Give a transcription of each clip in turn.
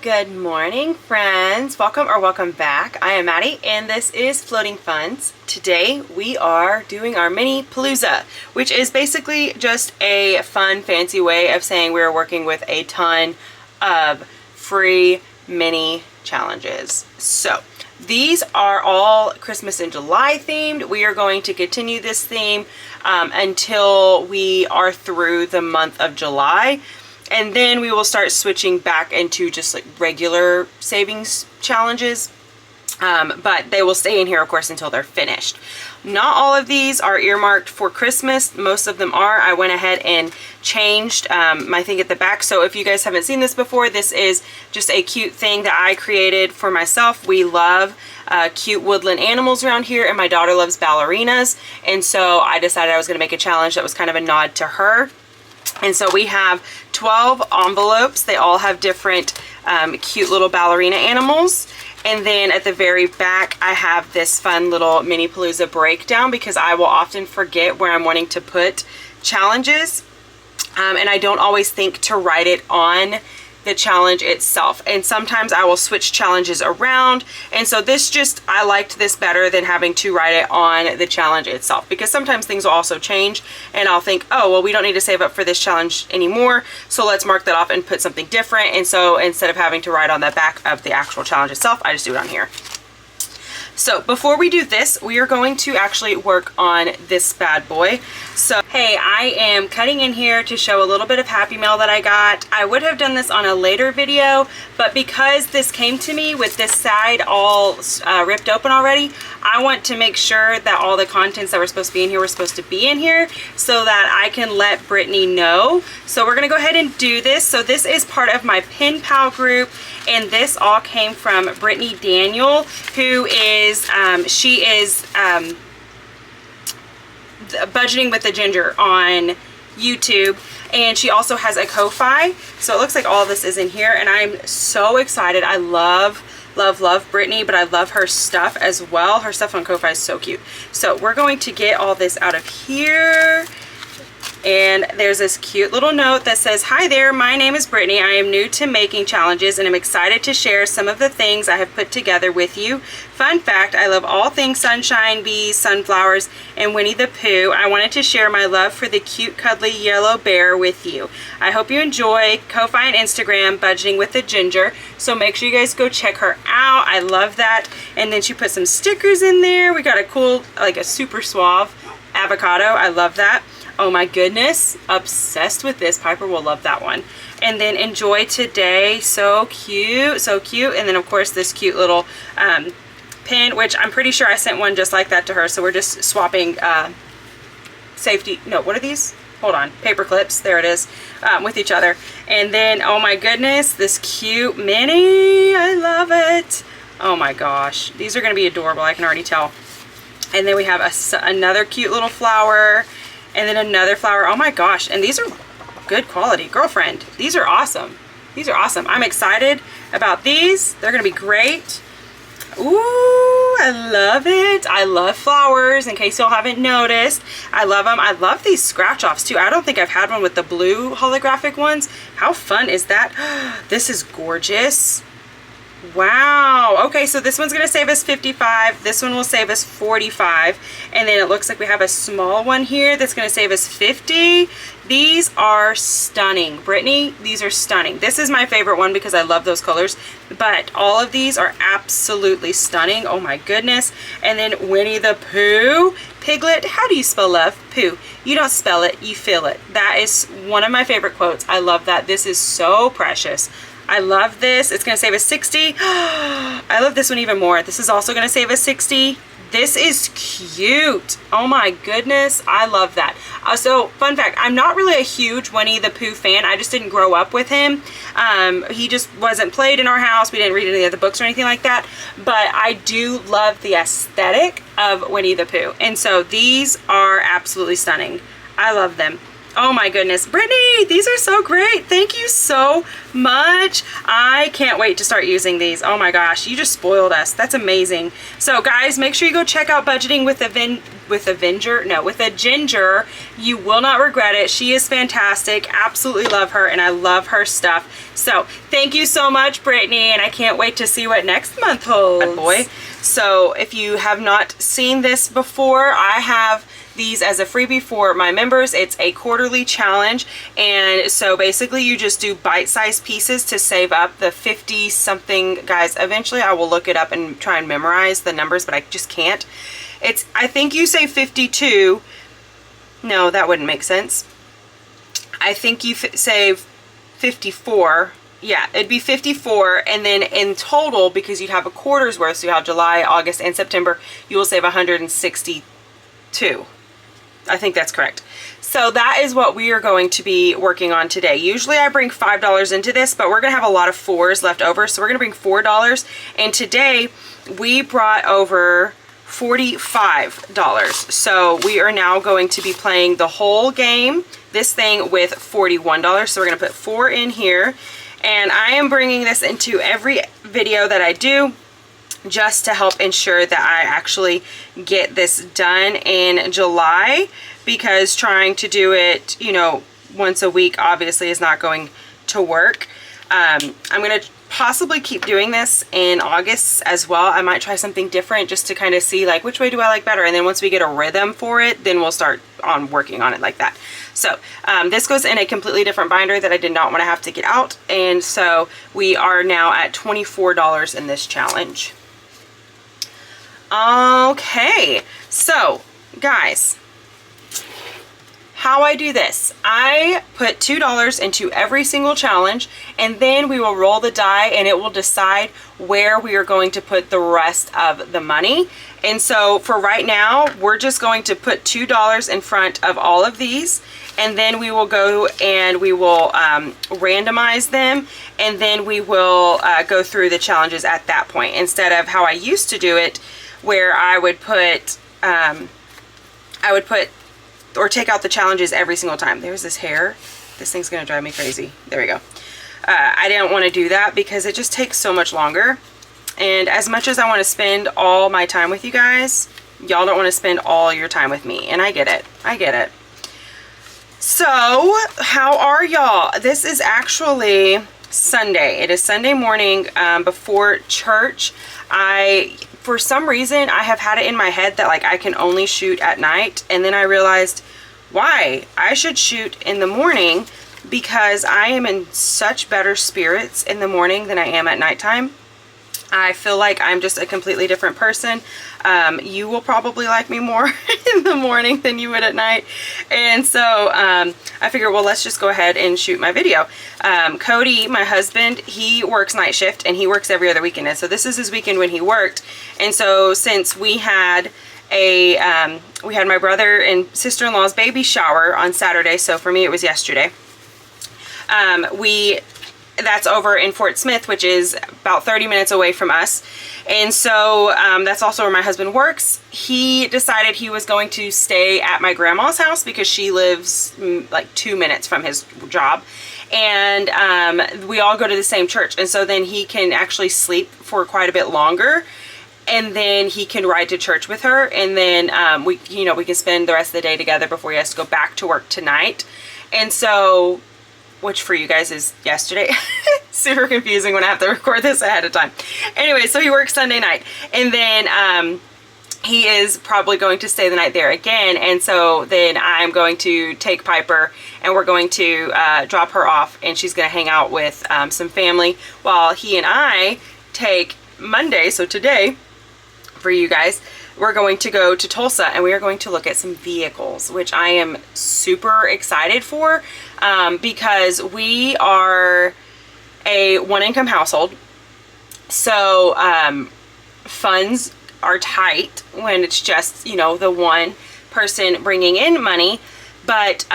Good morning, friends. Welcome back. I am Maddie and this is Floating Funds. Today we are doing our Mini Palooza, which is basically just a fun, fancy way of saying we are working with a ton of free mini challenges. So these are all Christmas in July themed. We are going to continue this theme until we are through the month of July. And then we will start switching back into just like regular savings challenges. But they will stay in here, of course, until they're finished. Not all of these are earmarked for Christmas. Most of them are. I went ahead and changed my thing at the back. So if you guys haven't seen this before, this is just a cute thing that I created for myself. We love cute woodland animals around here, and my daughter loves ballerinas. And so I decided I was going to make a challenge that was kind of a nod to her. And so we have 12 envelopes. They all have different cute little ballerina animals. And then at the very back, I have this fun little Mini Palooza breakdown because I will often forget where I'm wanting to put challenges. And I don't always think to write it on the challenge itself. And sometimes I will switch challenges around. And so I liked this better than having to write it on the challenge itself, because sometimes things will also change and I'll think, oh, well, we don't need to save up for this challenge anymore. So let's mark that off and put something different. And so instead of having to write on the back of the actual challenge itself, I just do it on here. So before we do this, we are going to actually work on this bad boy. So, hey, I am cutting in here to show a little bit of Happy Mail that I got. I would have done this on a later video, but because this came to me with this side all ripped open already, I want to make sure that all the contents that were supposed to be in here were supposed to be in here so that I can let Brittany know. So we're gonna go ahead and do this. So this is part of my pen pal group, and this all came from Brittany Daniel, who is, she is Budgeting with the Ginger on YouTube, and she also has a Ko-Fi. So it looks like all of this is in here, and I'm so excited. I love Brittany, but I love her stuff as well. Her stuff on Ko-Fi is so cute. So we're going to get all this out of here. And there's this cute little note that says, "Hi there, my name is Brittany. I am new to making challenges and I'm excited to share some of the things I have put together with you. Fun fact, I love all things sunshine, bees, sunflowers, and Winnie the Pooh. I wanted to share my love for the cute, cuddly yellow bear with you. I hope you enjoy Ko-Fi and Instagram, Budgeting with the Ginger." So make sure you guys go check her out. I love that. And then she put some stickers in there. We got a cool, like a super suave avocado. I love that. Oh my goodness, obsessed with this. Piper will love that one. And then enjoy today. So cute, so cute. And then of course this cute little pin, which I'm pretty sure I sent one just like that to her. So we're just swapping safety, no, what are these? Hold on, paper clips, there it is, with each other. And then, oh my goodness, this cute mini, I love it. Oh my gosh, these are gonna be adorable, I can already tell. And then we have another cute little flower. And then another flower. Oh my gosh. And these are good quality. Girlfriend, these are awesome. These are awesome. I'm excited about these. They're going to be great. Ooh, I love it. I love flowers, in case y'all haven't noticed. I love them. I love these scratch offs too. I don't think I've had one with the blue holographic ones. How fun is that? This is gorgeous. Wow. Okay, so this one's going to save us 55. This one will save us 45. And then it looks like we have a small one here that's going to save us 50. These are stunning. Brittany, these are stunning. This is my favorite one because I love those colors. But all of these are absolutely stunning. Oh my goodness. And then Winnie the Pooh. Piglet, how do you spell love? Pooh. You don't spell it, you feel it. That is one of my favorite quotes. I love that. This is so precious. I love this. It's going to save us 60. I love this one even more. This is also going to save us 60. This is cute. Oh my goodness. I love that. So fun fact, I'm not really a huge Winnie the Pooh fan. I just didn't grow up with him. He just wasn't played in our house. We didn't read any of the books or anything like that. But I do love the aesthetic of Winnie the Pooh. And so these are absolutely stunning. I love them. Oh my goodness, Brittany, these are so great. Thank you so much. I can't wait to start using these. Oh my gosh, you just spoiled us. That's amazing. So guys, make sure you go check out Budgeting with a Ginger. You will not regret it. She is fantastic. Absolutely love her, and I love her stuff. So thank you so much, Brittany, and I can't wait to see what next month holds. Boy. So if you have not seen this before, I have these as a freebie for my members. It's a quarterly challenge, and so basically you just do bite-sized pieces to save up the 50 something. Guys, eventually I will look it up and try and memorize the numbers, but I just can't. It's, I think you say 52. No, that wouldn't make sense. I think you say 54. Yeah, it'd be 54, and then in total, because you'd have a quarter's worth, so you have July, August, and September, you will save 162. I think that's correct. So that is what we are going to be working on today. Usually I bring $5 into this, but we're gonna have a lot of 4s left over, so we're gonna bring $4. And today we brought over $45. So we are now going to be playing the whole game, this thing, with $41. So we're gonna put 4 in here. And I am bringing this into every video that I do, just to help ensure that I actually get this done in July, because trying to do it, you know, once a week obviously is not going to work. I'm going to possibly keep doing this in August as well. I might try something different just to kind of see like which way do I like better, and then once we get a rhythm for it, then we'll start on working on it like that. So this goes in a completely different binder that I did not want to have to get out, and so we are now at $24 in this challenge. Okay, so guys, how I do this, I put $2 into every single challenge, and then we will roll the die and it will decide where we are going to put the rest of the money. And so for right now, we're just going to put $2 in front of all of these, and then we will go and we will randomize them, and then we will go through the challenges at that point, instead of how I used to do it, where I would put or take out the challenges every single time. There's this hair. This thing's gonna drive me crazy. There we go. I didn't want to do that because it just takes so much longer. And as much as I want to spend all my time with you guys, y'all don't want to spend all your time with me. And I get it. I get it. So, how are y'all? This is actually Sunday. It is Sunday morning before church. For some reason, I have had it in my head that like I can only shoot at night, and then I realized why I should shoot in the morning, because I am in such better spirits in the morning than I am at nighttime. I feel like I'm just a completely different person. You will probably like me more in the morning than you would at night. And so I figured, well, let's just go ahead and shoot my video. Cody, my husband, he works night shift, and he works every other weekend. And so this is his weekend when he worked. And so since we had my brother and sister-in-law's baby shower on Saturday, so for me it was yesterday, that's over in Fort Smith, which is about 30 minutes away from us. And so that's also where my husband works. He decided he was going to stay at my grandma's house because she lives like 2 minutes from his job. And we all go to the same church. And so then he can actually sleep for quite a bit longer. And then he can ride to church with her. And then we can spend the rest of the day together before he has to go back to work tonight. And so, which for you guys is yesterday. Super confusing when I have to record this ahead of time. Anyway, so he works Sunday night, and then he is probably going to stay the night there again. And so then I'm going to take Piper, and we're going to drop her off, and she's going to hang out with some family while he and I take Monday, so today, for you guys, we're going to go to Tulsa, and we are going to look at some vehicles, which I am super excited for, because we are a one-income household. So funds are tight when it's just, the one person bringing in money. But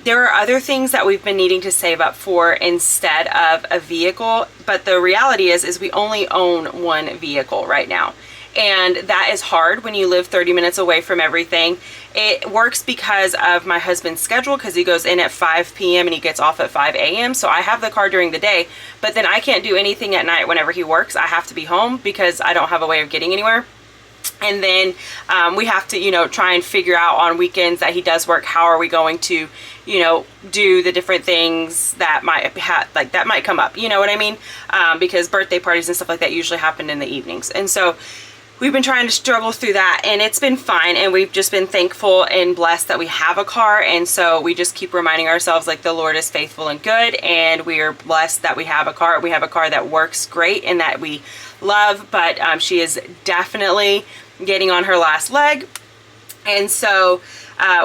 there are other things that we've been needing to save up for instead of a vehicle. But the reality is we only own one vehicle right now. and that is hard when you live 30 minutes away from everything. It works because of my husband's schedule, because he goes in at 5 p.m. and he gets off at 5 a.m. So I have the car during the day, but then I can't do anything at night whenever he works. I have to be home because I don't have a way of getting anywhere. And then we have to, you know, try and figure out on weekends that he does work, how are we going to, you know, do the different things that might that might come up, you know what I mean? Because birthday parties and stuff like that usually happen in the evenings. And so we've been trying to struggle through that, and it's been fine, and we've just been thankful and blessed that we have a car. And so we just keep reminding ourselves, like, the Lord is faithful and good, and we are blessed that we have a car. We have a car that works great and that we love, but she is definitely getting on her last leg. And so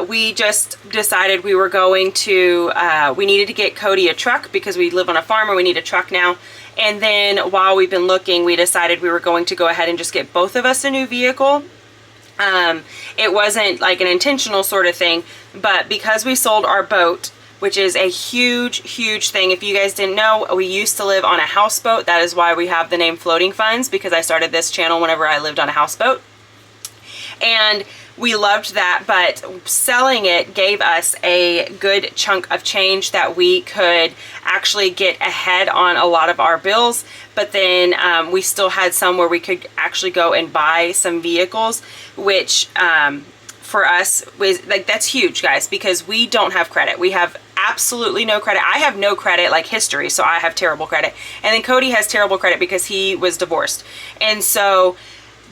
we just decided we were going to, we needed to get Cody a truck because we live on a farm and we need a truck now. And then while we've been looking, we decided we were going to go ahead and just get both of us a new vehicle. It wasn't like an intentional sort of thing, but because we sold our boat, which is a huge thing. If you guys didn't know, we used to live on a houseboat. That is why we have the name Floating Funds, because I started this channel whenever I lived on a houseboat. And we loved that, but selling it gave us a good chunk of change that we could actually get ahead on a lot of our bills. But then we still had some where we could actually go and buy some vehicles, which for us was like, that's huge, guys, because we don't have credit. We have absolutely no credit. I have no credit, like, history, so I have terrible credit. And then Cody has terrible credit because he was divorced. And so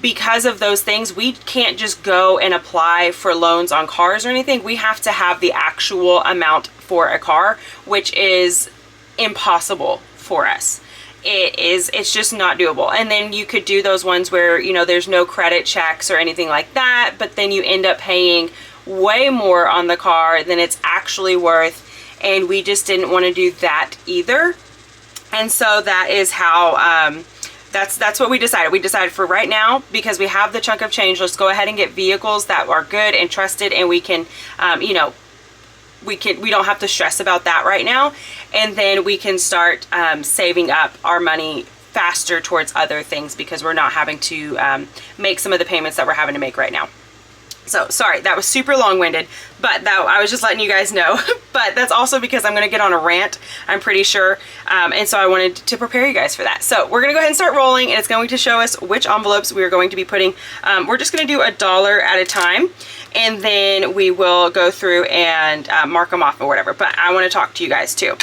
because of those things, we can't just go and apply for loans on cars or anything. We have to have the actual amount for a car, which is impossible for us. It's just not doable. And then you could do those ones where, you know, there's no credit checks or anything like that, but then you end up paying way more on the car than it's actually worth. And we just didn't want to do that either. And so that is how, that's what we decided. We decided for right now, because we have the chunk of change, let's go ahead and get vehicles that are good and trusted, and we can, you know, we don't have to stress about that right now. And then we can start saving up our money faster towards other things, because we're not having to make some of the payments that we're having to make right now. So sorry, that was super long-winded, but I was just letting you guys know. But that's also because I'm going to get on a rant, I'm pretty sure. And so I wanted to prepare you guys for that. So we're going to go ahead and start rolling, and it's going to show us which envelopes we are going to be putting. We're just going to do $1 at a time, and then we will go through and mark them off or whatever. But I want to talk to you guys too.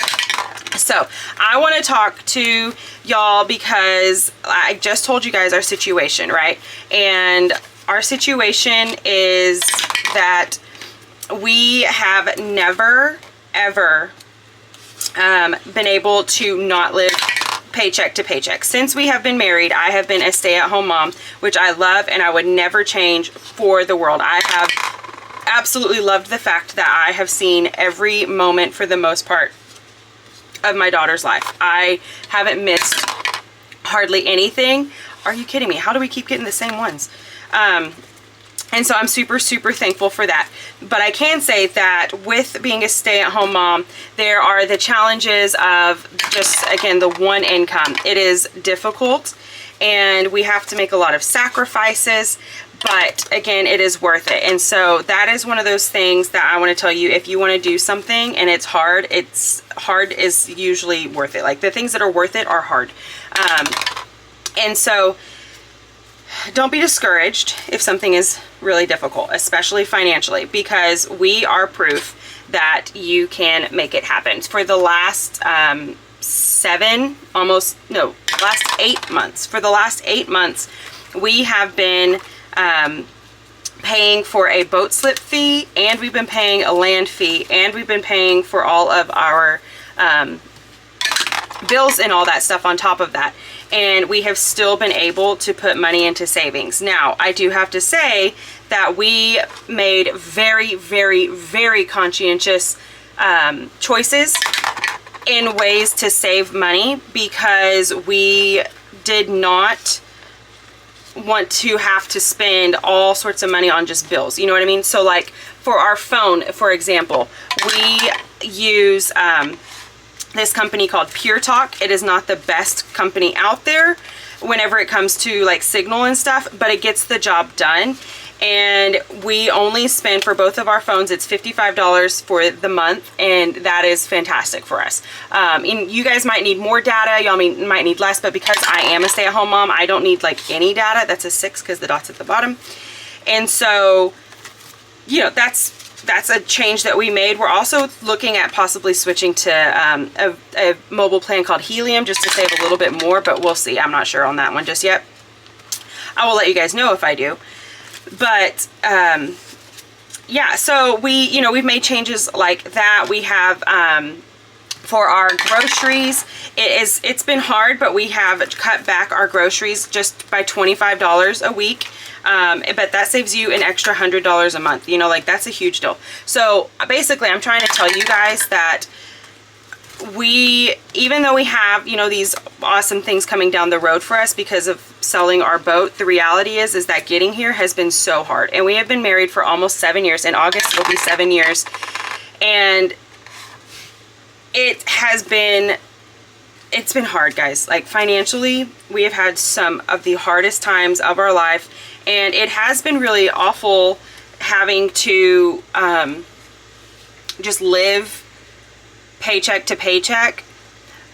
So I want to talk to y'all because I just told you guys our situation, right? And our situation is that we have never, ever been able to not live paycheck to paycheck. Since we have been married, I have been a stay-at-home mom, which I love and I would never change for the world. I have absolutely loved the fact that I have seen every moment, for the most part, of my daughter's life. I haven't missed hardly anything. Are you kidding me? How do we keep getting the same ones? And so I'm super thankful for that. But I can say that with being a stay-at-home mom, there are the challenges of just, again, the one income. It is difficult, and we have to make a lot of sacrifices, but again, it is worth it. And so that is one of those things that I want to tell you, if you want to do something and it's hard is usually worth it. Like, the things that are worth it are hard. And so don't be discouraged if something is really difficult, especially financially, because we are proof that you can make it happen. For the last last 8 months, for the last 8 months, we have been paying for a boat slip fee, and we've been paying a land fee, and we've been paying for all of our bills and all that stuff on top of that. And we have still been able to put money into savings. Now, I do have to say that we made very conscientious choices in ways to save money, because we did not want to have to spend all sorts of money on just bills. You know what I mean? So, like, for our phone, for example, we use this company called Pure Talk. It is not the best company out there whenever it comes to like signal and stuff, but it gets the job done. And we only spend, for both of our phones, it's $55 for the month, and that is fantastic for us. And you guys might need more data, y'all might need less, but because I am a stay-at-home mom, I don't need like any data. That's a 6 because the dot's at the bottom. And so, you know, that's a change that we made. We're also looking at possibly switching to a mobile plan called Helium, just to save a little bit more, but we'll see. I'm not sure on that one just yet. I will let you guys know if I do. But yeah, so we've made changes like that. We have for our groceries, it's been hard, but we have cut back our groceries just by $25 a week. But that saves you an extra $100 a month. You know, like, that's a huge deal. So basically, I'm trying to tell you guys that even though we have, you know, these awesome things coming down the road for us because of selling our boat, the reality is that getting here has been so hard. And we have been married for almost 7 years. In August, it'll be 7 years. And it's been hard, guys. Like, financially, we have had some of the hardest times of our life. And it has been really awful having to just live paycheck to paycheck,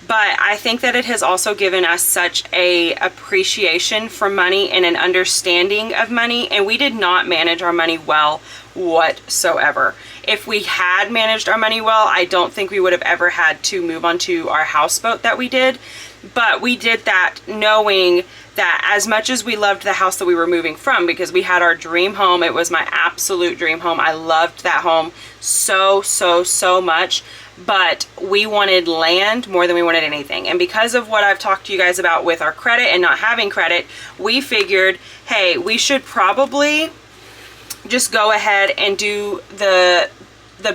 but I think that it has also given us such a appreciation for money and an understanding of money, and we did not manage our money well whatsoever. If we had managed our money well, I don't think we would have ever had to move on to our houseboat that we did, but we did that knowing that as much as we loved the house that we were moving from, because we had our dream home, it was my absolute dream home. I loved that home so much, but we wanted land more than we wanted anything. And because of what I've talked to you guys about with our credit and not having credit, we figured, hey, we should probably just go ahead and do the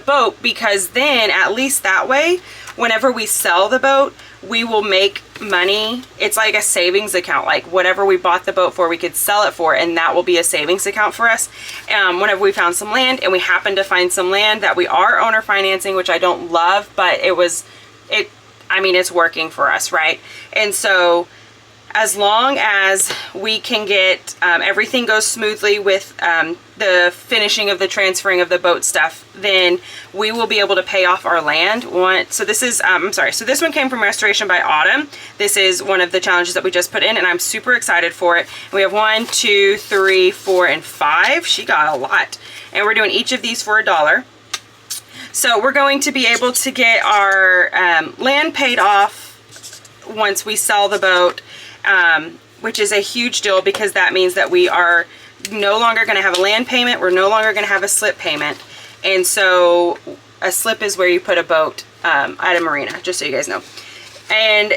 boat, because then at least that way, whenever we sell the boat, we will make money. It's like a savings account. Like, whatever we bought the boat for, we could sell it for, and that will be a savings account for us. Whenever we found some land, and we happened to find some land that we are owner financing, which I don't love, but it's working for us, right? And so as long as we can get everything goes smoothly with the finishing of the transferring of the boat stuff, then we will be able to pay off our land. So this is, so this one came from Restoration by Autumn. This is one of the challenges that we just put in, and I'm super excited for it. We have 1, 2, 3, 4, and 5. She got a lot. And we're doing each of these for $1. So we're going to be able to get our land paid off once we sell the boat, which is a huge deal, because that means that we are no longer going to have a land payment. We're no longer going to have a slip payment. And so a slip is where you put a boat at a marina, just so you guys know. And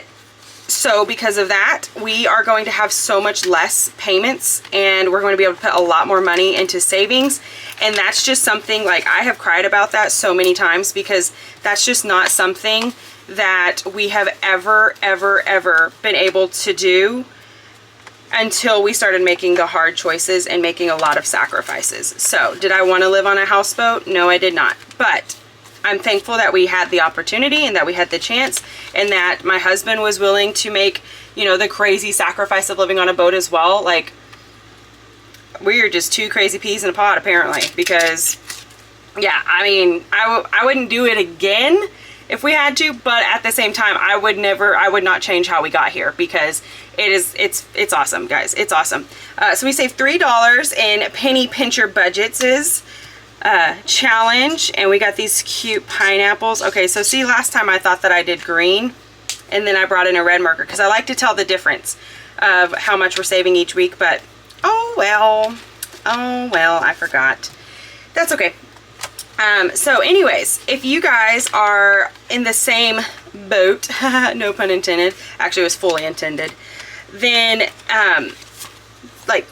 so because of that, we are going to have so much less payments, and we're going to be able to put a lot more money into savings. And that's just something, like, I have cried about that so many times, because that's just not something that we have ever been able to do until we started making the hard choices and making a lot of sacrifices. So did I want to live on a houseboat? No, I did not. But I'm thankful that we had the opportunity and that we had the chance, and that my husband was willing to make, you know, the crazy sacrifice of living on a boat as well. Like, we are just two crazy peas in a pod, apparently, because yeah, I mean, I wouldn't do it again if we had to, but at the same time, I would not change how we got here, because it's awesome, guys. It's awesome. So we saved $3 in penny pincher budgets challenge, and we got these cute pineapples. Okay, so see, last time I thought that I did green, and then I brought in a red marker, because I like to tell the difference of how much we're saving each week, but oh well, I forgot. That's okay. So anyways, if you guys are in the same boat, no pun intended, actually it was fully intended, then like,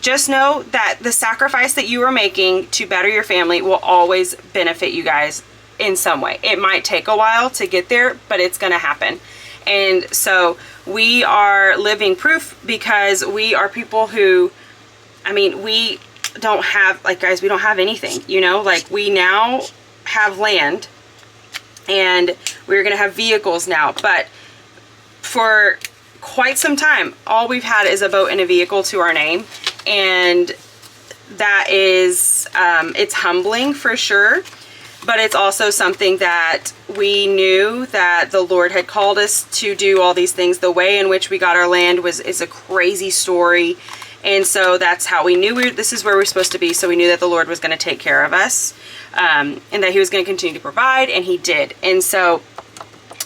just know that the sacrifice that you are making to better your family will always benefit you guys in some way. It might take a while to get there, but it's going to happen. And so we are living proof, because we are people who, I mean, we don't have, like, guys, we don't have anything, you know, like, we now have land, and we're going to have vehicles now. But for quite some time, all we've had is a boat and a vehicle to our name, and that is, it's humbling for sure, but it's also something that we knew that the Lord had called us to do all these things. The way in which we got our land is a crazy story, and so that's how we knew this is where we're supposed to be. So we knew that the Lord was going to take care of us, and that he was going to continue to provide, and he did. And so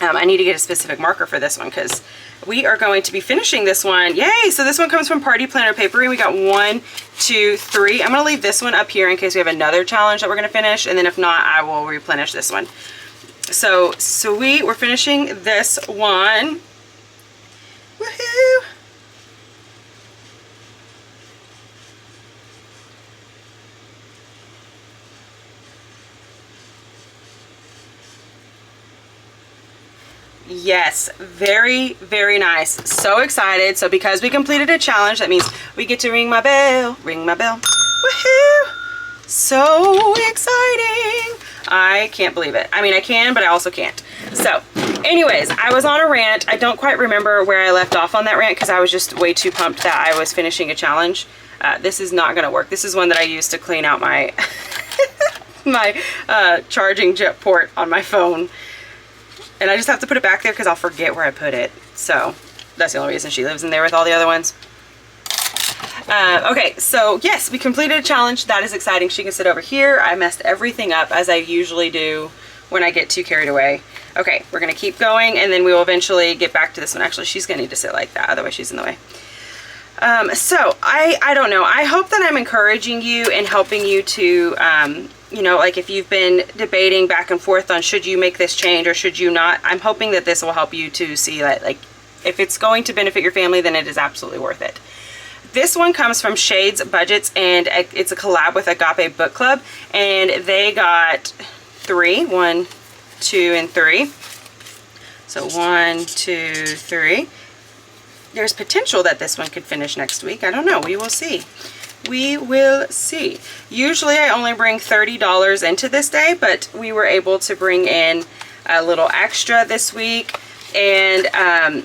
I need to get a specific marker for this one, because we are going to be finishing this one. Yay! So this one comes from Party Planner Paper, and we got 1, 2, 3. I'm going to leave this one up here in case we have another challenge that we're going to finish, and then if not, I will replenish this one. So sweet, we're finishing this one. Woohoo! Yes, very, very nice. So excited. So because we completed a challenge, that means we get to ring my bell. Ring my bell. Woohoo! So exciting. I can't believe it. I mean, I can, but I also can't. So anyways, I was on a rant. I don't quite remember where I left off on that rant because I was just way too pumped that I was finishing a challenge. This is not going to work. This is one that I used to clean out my my charging jet port on my phone. And I just have to put it back there because I'll forget where I put it. So that's the only reason she lives in there with all the other ones. Okay, so yes, we completed a challenge. That is exciting. She can sit over here. I messed everything up as I usually do when I get too carried away. Okay, we're going to keep going, and then we will eventually get back to this one. Actually, she's going to need to sit like that. Otherwise, she's in the way. So I don't know. I hope that I'm encouraging you and helping you to, you know, like if you've been debating back and forth on should you make this change or should you not, I'm hoping that this will help you to see that, like, if it's going to benefit your family, then it is absolutely worth it. This one comes from Shades Budgets, and it's a collab with Agape Book Club, and they got 3, 1, 2, and 3. So 1, 2, 3. There's potential that this one could finish next week. I don't know. We will see. We will see. Usually I only bring $30 into this day, but we were able to bring in a little extra this week. And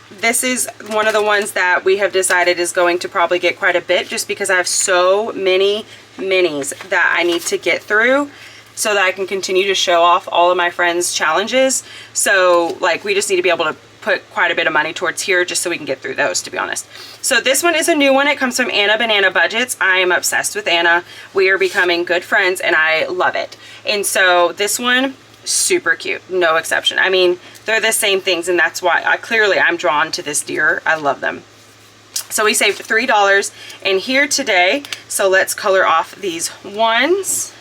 this is one of the ones that we have decided is going to probably get quite a bit, just because I have so many minis that I need to get through so that I can continue to show off all of my friends' challenges. So like, we just need to be able to put quite a bit of money towards here just so we can get through those, to be honest. So this one is a new one. It comes from Anna Banana Budgets. I am obsessed with Anna. We are becoming good friends and I love it. And so this one, super cute, no exception. I mean, they're the same things, and that's why I'm drawn to this deer. I love them. So we saved $3 in here today. So let's color off these ones.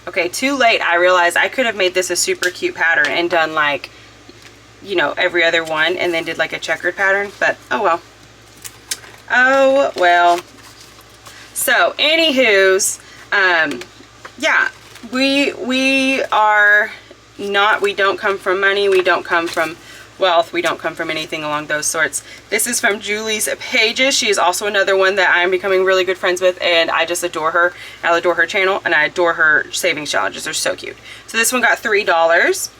Okay, too late. I realized I could have made this a super cute pattern and done like, you know, every other one and then did like a checkered pattern, but oh well. Oh well. So anywho's, yeah, we are not, we don't come from money, we don't come from wealth, we don't come from anything along those sorts. This is from Julie's Pages. She is also another one that I'm becoming really good friends with, and I just adore her. I adore her channel, and I adore her savings challenges. They're so cute. So this one got $3.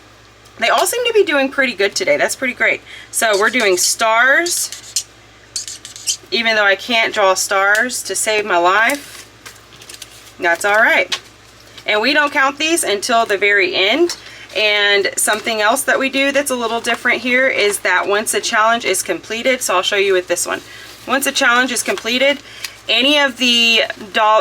They all seem to be doing pretty good today. That's pretty great. So we're doing stars, even though I can't draw stars to save my life. That's all right. And we don't count these until the very end. And something else that we do that's a little different here is that once a challenge is completed, so I'll show you with this one. Once a challenge is completed, any of the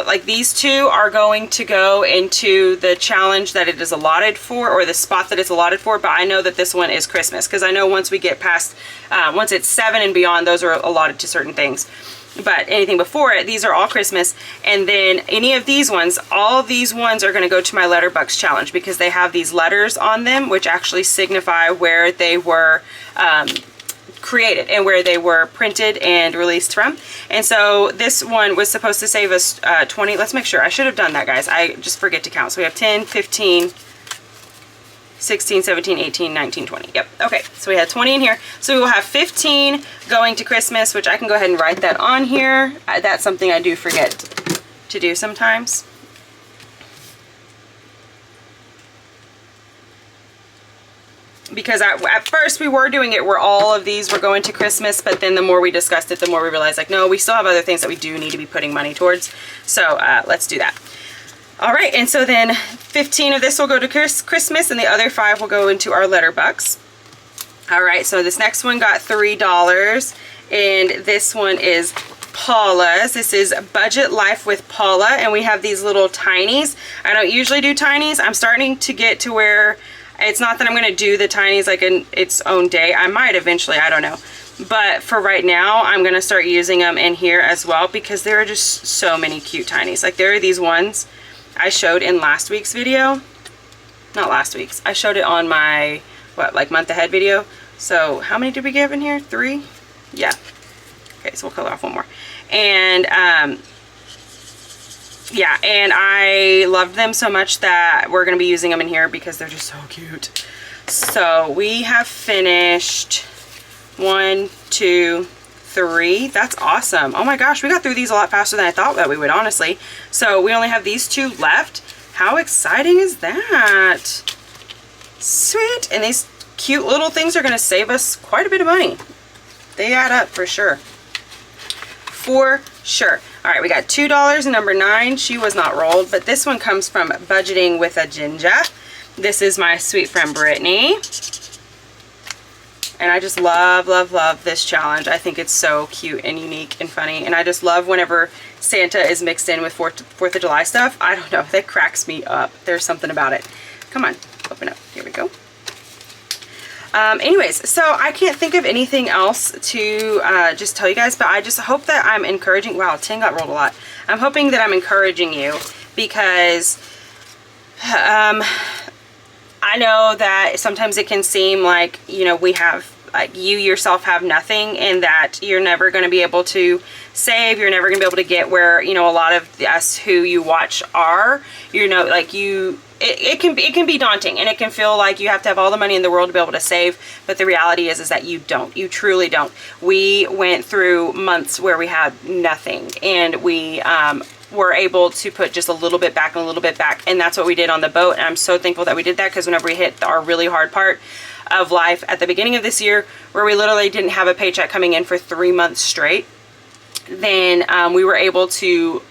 like these two are going to go into the challenge that it is allotted for, or the spot that it's allotted for. But I know that this one is Christmas, because I know once we get past, once it's 7 and beyond, those are allotted to certain things. But anything before it, these are all Christmas. And then any of these ones, all of these ones are going to go to my letterbox challenge, because they have these letters on them which actually signify where they were created and where they were printed and released from. And so this one was supposed to save us 20. Let's make sure. I should have done that, guys. I just forget to count. So we have 10, 15, 16, 17, 18, 19, 20. Yep. Okay, so we had 20 in here. So we will have 15 going to Christmas, which I can go ahead and write that on here. That's something I do forget to do sometimes. Because at first we were doing it where all of these were going to Christmas, but then the more we discussed it, the more we realized, like, no, we still have other things that we do need to be putting money towards. So let's do that. All right, and so then 15 of this will go to Christmas, and the other 5 will go into our letterbucks. All right, so this next one got $3, and this one is Paula's. This is Budget Life with Paula, and we have these little tinies. I don't usually do tinies. I'm starting to get to where it's not that I'm going to do the tinies like in its own day. I might eventually, I don't know. But for right now, I'm going to start using them in here as well because there are just so many cute tinies. Like there are these ones I showed in last week's video. Not last week's. I showed it on my, like month ahead video. So how many did we give in here? 3? Yeah. Okay, so we'll color off one more. And yeah, and I loved them so much that we're going to be using them in here because they're just so cute. So we have finished 1, 2, 3. That's awesome. Oh my gosh, we got through these a lot faster than I thought that we would, honestly. So we only have these 2 left. How exciting is that? Sweet. And these cute little things are going to save us quite a bit of money. They add up for sure. For sure. All right, we got $2 in number 9. She was not rolled, but this one comes from Budgeting with a Ginger. This is my sweet friend Brittany. And I just love, love, love this challenge. I think it's so cute and unique and funny. And I just love whenever Santa is mixed in with 4th of July stuff. I don't know, that cracks me up. There's something about it. Come on, open up. Here we go. Anyways, so I can't think of anything else to just tell you guys, but I just hope that I'm encouraging. Wow, 10 got rolled a lot. I'm hoping that I'm encouraging you because I know that sometimes it can seem like, you know, we have, like, you yourself have nothing and that you're never going to be able to save. You're never going to be able to get where, you know, a lot of us who you watch are, you know, like it can be daunting and it can feel like you have to have all the money in the world to be able to save, but the reality is that you don't. You truly don't. We went through months where we had nothing and we were able to put just a little bit back and a little bit back, and that's what we did on the boat. And I'm so thankful that we did that because whenever we hit our really hard part of life at the beginning of this year where we literally didn't have a paycheck coming in for 3 months straight, then we were able to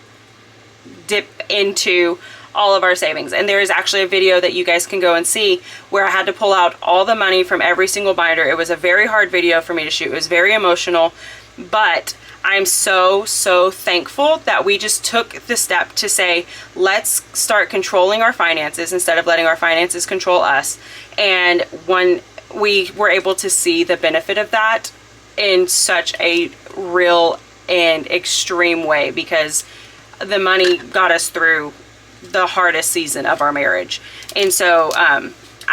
dip into all of our savings. And there is actually a video that you guys can go and see where I had to pull out all the money from every single binder. It was a very hard video for me to shoot. It was very emotional, but I'm so, so thankful that we just took the step to say, let's start controlling our finances instead of letting our finances control us. And when we were able to see the benefit of that in such a real and extreme way, because the money got us through the hardest season of our marriage. And so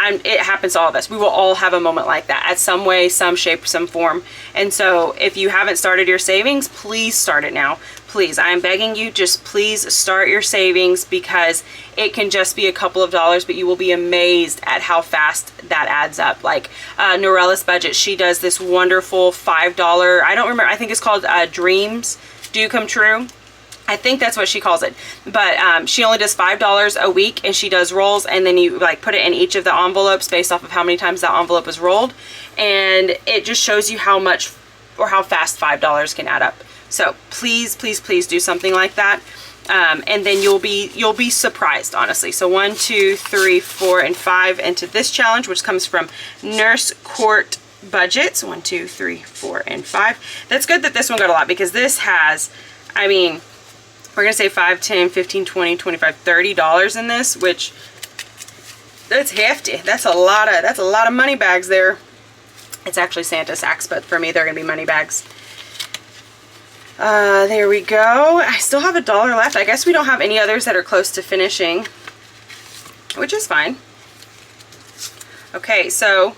it happens to all of us. We will all have a moment like that at some way, some shape, some form. And so if you haven't started your savings, please start it now. Please, I am begging you, just please start your savings, because it can just be a couple of dollars, but you will be amazed at how fast that adds up. Like Norella's Budget, she does this wonderful $5, I don't remember, I think it's called Dreams Do Come True. I think that's what she calls it, but she only does $5 a week, and she does rolls, and then you like put it in each of the envelopes based off of how many times that envelope was rolled, and it just shows you how much or how fast $5 can add up. So please, please, please do something like that, and then you'll be surprised, honestly. So 1, 2, 3, 4, and 5 into this challenge, which comes from Nurse Court Budgets. 1, 2, 3, 4, and 5. That's good that this one got a lot, because this has, I mean, we're going to say 5, 10, 15, 20, 25, $30 in this, which that's hefty. That's a lot of money bags there. It's actually Santa sacks, but for me, they're going to be money bags. There we go. I still have $1 left. I guess we don't have any others that are close to finishing, which is fine. Okay, so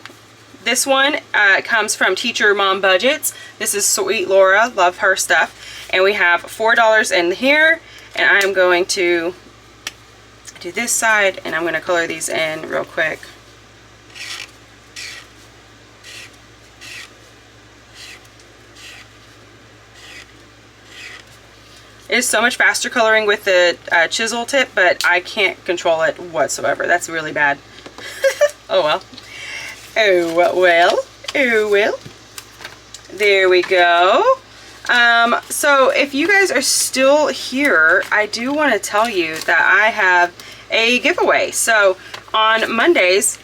this one comes from Teacher Mom Budgets. This is Sweet Laura. Love her stuff. And we have $4 in here, and I'm going to do this side, and I'm going to color these in real quick. It is so much faster coloring with the chisel tip, but I can't control it whatsoever. That's really bad. Oh well. Oh well. Oh well. There we go. So if you guys are still here, I do want to tell you that I have a giveaway. So on Mondays,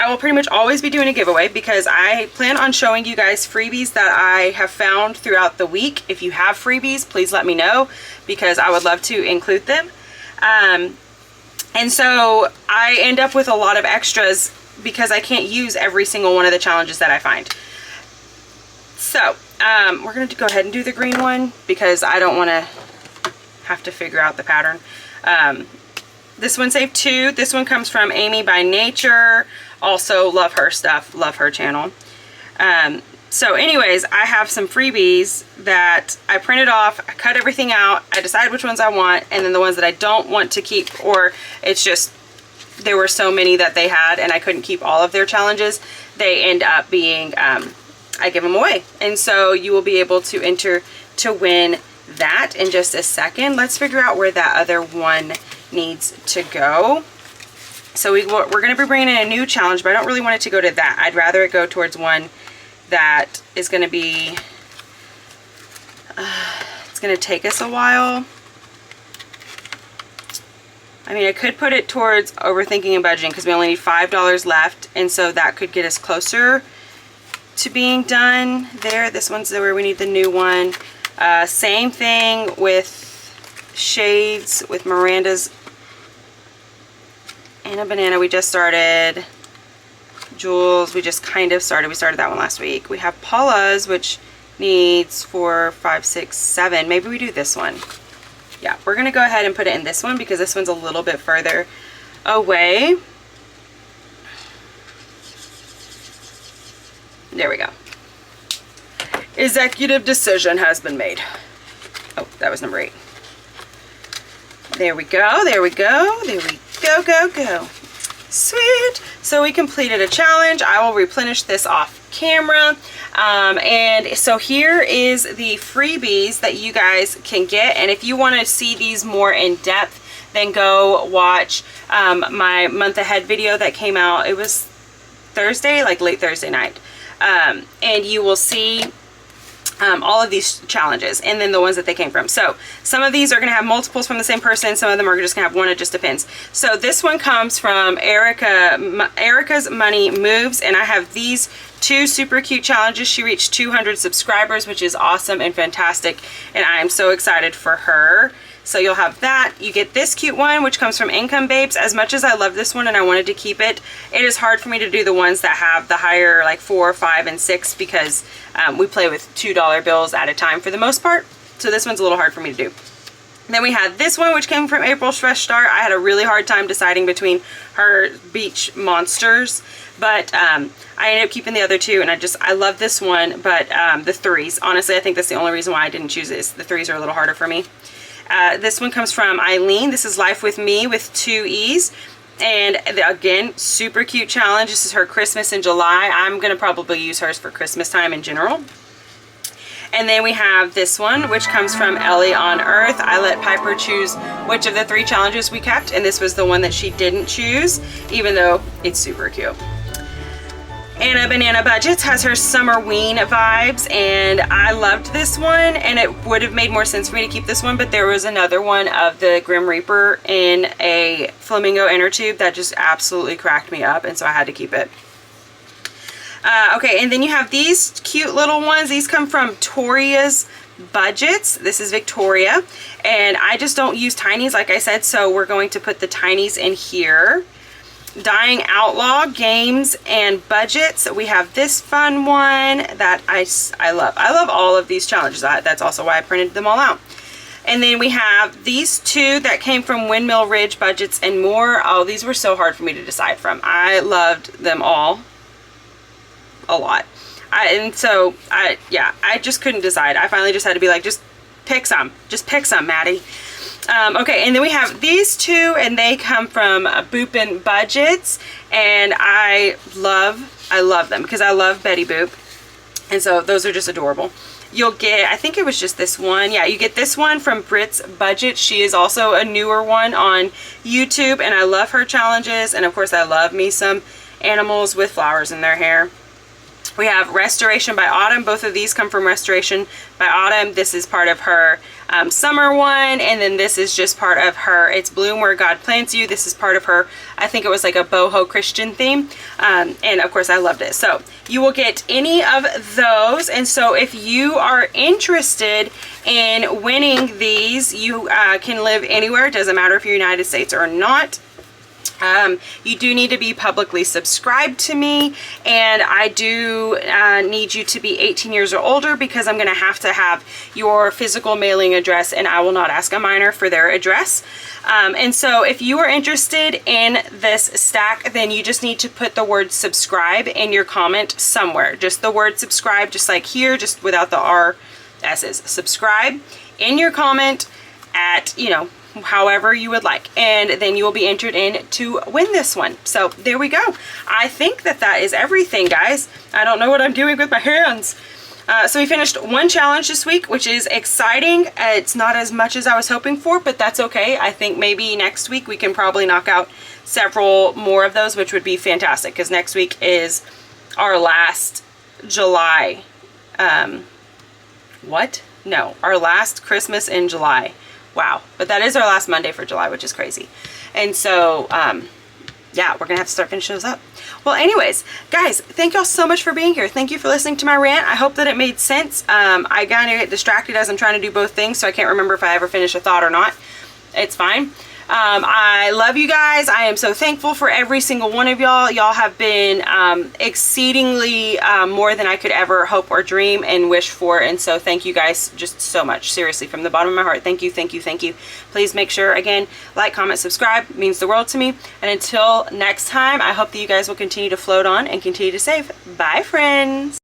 I will pretty much always be doing a giveaway because I plan on showing you guys freebies that I have found throughout the week. If you have freebies, please let me know because I would love to include them. And so I end up with a lot of extras because I can't use every single one of the challenges that I find. So we're going to go ahead and do the green one because I don't want to have to figure out the pattern. This one saved 2. This one comes from Amy by Nature. Also love her stuff, love her channel. So anyways, I have some freebies that I printed off, I cut everything out, I decide which ones I want, and then the ones that I don't want to keep, or it's just there were so many that they had and I couldn't keep all of their challenges, they end up being I give them away. And so you will be able to enter to win that in just a second. Let's figure out where that other one needs to go. So we're going to be bringing in a new challenge, but I don't really want it to go to that. I'd rather it go towards one that is going to be, it's going to take us a while. I mean, I could put it towards overthinking and budgeting because we only need $5 left. And so that could get us closer to being done there. This one's where we need the new one. Same thing with shades with Miranda's and a banana. We just started. Jules, we just kind of started. We started that one last week. We have Paula's, which needs 4, 5, 6, 7. Maybe we do this one. Yeah, we're gonna go ahead and put it in this one because this one's a little bit further away. There we go. Executive decision has been made. Oh, that was number 8. There we go, there we go, there we go, go. Sweet. So we completed a challenge. I will replenish this off camera. And so here is the freebies that you guys can get. And if you want to see these more in depth, then go watch my month ahead video that came out. It was Thursday, like late Thursday night. And you will see all of these challenges and then the ones that they came from. So some of these are going to have multiples from the same person. Some of them are just going to have one. It just depends. So this one comes from Erica's Money Moves, and I have these 2 super cute challenges. She reached 200 subscribers, which is awesome and fantastic, and I am so excited for her. So you'll have that. You get this cute one, which comes from Income Babes. As much as I love this one and I wanted to keep it, it is hard for me to do the ones that have the higher, like 4, 5, and 6 because we play with $2 bills at a time for the most part. So this one's a little hard for me to do. Then we had this one, which came from April Fresh Start. I had a really hard time deciding between her beach monsters, but I ended up keeping the other 2, and I love this one, but the 3s. Honestly, I think that's the only reason why I didn't choose it. The 3s are a little harder for me. This one comes from Eileen. This is Life with Me with 2 E's. And again, super cute challenge. This is her Christmas in July. I'm going to probably use hers for Christmas time in general. And then we have this one, which comes from Ellie on Earth. I let Piper choose which of the 3 challenges we kept, and this was the one that she didn't choose, even though it's super cute. Anna Banana Budgets has her Summerween vibes, and I loved this one, and it would have made more sense for me to keep this one, but there was another one of the Grim Reaper in a flamingo inner tube that just absolutely cracked me up, and so I had to keep it. Okay, and then you have these cute little ones. These come from Toria's Budgets. This is Victoria, and I just don't use tinies, like I said, so we're going to put the tinies in here. Dying Outlaw Games and Budgets. We have this fun one that I love. I love all of these challenges. That's also why I printed them all out. And then we have these 2 that came from Windmill Ridge Budgets and More. Oh, these were so hard for me to decide from. I loved them all a lot. I just couldn't decide. I finally just had to be like, just pick some. Just pick some, Maddie. Okay, and then we have these 2, and they come from Boopin' Budgets, and I love them because I love Betty Boop, and so those are just adorable. you'll get, I think it was just this one. Yeah, you get this one from Brit's Budget. She is also a newer one on YouTube, and I love her challenges. And of course, I love me some animals with flowers in their hair. We have Restoration by Autumn. Both of these come from Restoration by Autumn. This is part of her summer one, and then this is just part of her It's Bloom Where God Plants You. This is part of her, I think it was like a boho Christian theme, and of course I loved it. So you will get any of those, and so if you are interested in winning these, you can live anywhere. It doesn't matter if you're United States or not. You do need to be publicly subscribed to me, and I do need you to be 18 years or older, because I'm going to have your physical mailing address, and I will not ask a minor for their address. And so if you are interested in this stack, then you just need to put the word subscribe in your comment somewhere. Just the word subscribe, just like here, just without the RS's. Subscribe in your comment at, you know, however you would like, and then you will be entered in to win this one. So there we go. I think that is everything, guys. I don't know what I'm doing with my hands. So we finished one challenge this week, which is exciting. It's not as much as I was hoping for, but that's okay. I think maybe next week we can probably knock out several more of those, which would be fantastic, because next week is our last July. Our last Christmas in July. Wow. But that is our last Monday for July, which is crazy. And so, yeah, we're going to have to start finishing those up. Well, anyways, guys, thank y'all so much for being here. Thank you for listening to my rant. I hope that it made sense. I kind of get distracted as I'm trying to do both things, so I can't remember if I ever finish a thought or not. It's fine. I love you guys. I am so thankful for every single one of y'all. Y'all have been exceedingly more than I could ever hope or dream and wish for. And so thank you guys just so much. Seriously, from the bottom of my heart. Thank you, thank you, thank you. Please make sure, again, like, comment, subscribe. It means the world to me. And until next time, I hope that you guys will continue to float on and continue to save. Bye, friends.